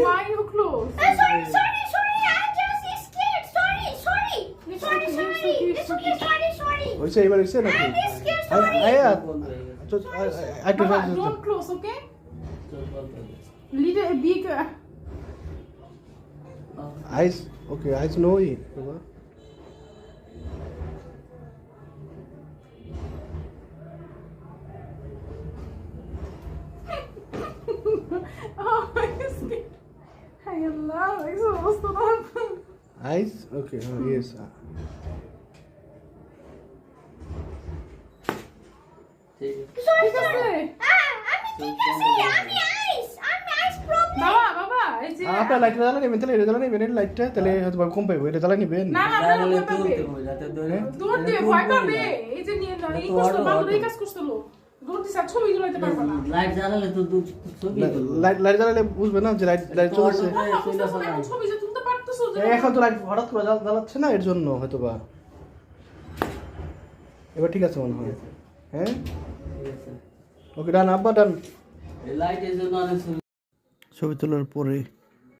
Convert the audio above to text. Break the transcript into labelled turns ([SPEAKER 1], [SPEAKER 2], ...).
[SPEAKER 1] Why you close?
[SPEAKER 2] Sorry. I'm just scared. Sorry. It's okay. Sorry.
[SPEAKER 3] হইছে এবার হইছে নাকি
[SPEAKER 2] I'm scared. Sorry.
[SPEAKER 3] আয়া
[SPEAKER 1] Baba, don't close, okay? Little big.
[SPEAKER 3] eyes okay eyes no বাবা
[SPEAKER 1] Oh, I'm scared. Hey, Allah, it's almost done.
[SPEAKER 3] eyes okay yes
[SPEAKER 2] Sorry.
[SPEAKER 1] Sorry.
[SPEAKER 2] I'm eyes problem.
[SPEAKER 1] বাবা, এই যে
[SPEAKER 3] আপনার লাইটটা জ্বালা নেবেন তাহলে এটা জ্বালা নেবেন এই লাইটটা তাহলে হয়তো কম পাইবো এটা জ্বালা নেবেন
[SPEAKER 1] না ভয় পাবে। দৌড় দিয়ে ভয় পাবে। এই যে নিয়ে না, এই কষ্ট বাংলা এই কাজ করতে লো। দৌড় দিয়ে ছবি তুলতে পারবে না।
[SPEAKER 4] লাইট জ্বালালে তো ছবি
[SPEAKER 3] লাইট জ্বালালে বুঝবে না যে লাইট চলছে
[SPEAKER 1] ছবি যে তুলতে পারতেছো যে
[SPEAKER 3] এখন তো লাইট হঠাৎ করে জ্বালাচ্ছে না এর জন্য হয়তো বা এবার ঠিক আছে মনে হয় হ্যাঁ ওকে ডান আব্বা ডান
[SPEAKER 4] লাইটের জন্য অনেক
[SPEAKER 3] ছবি তোলার পরে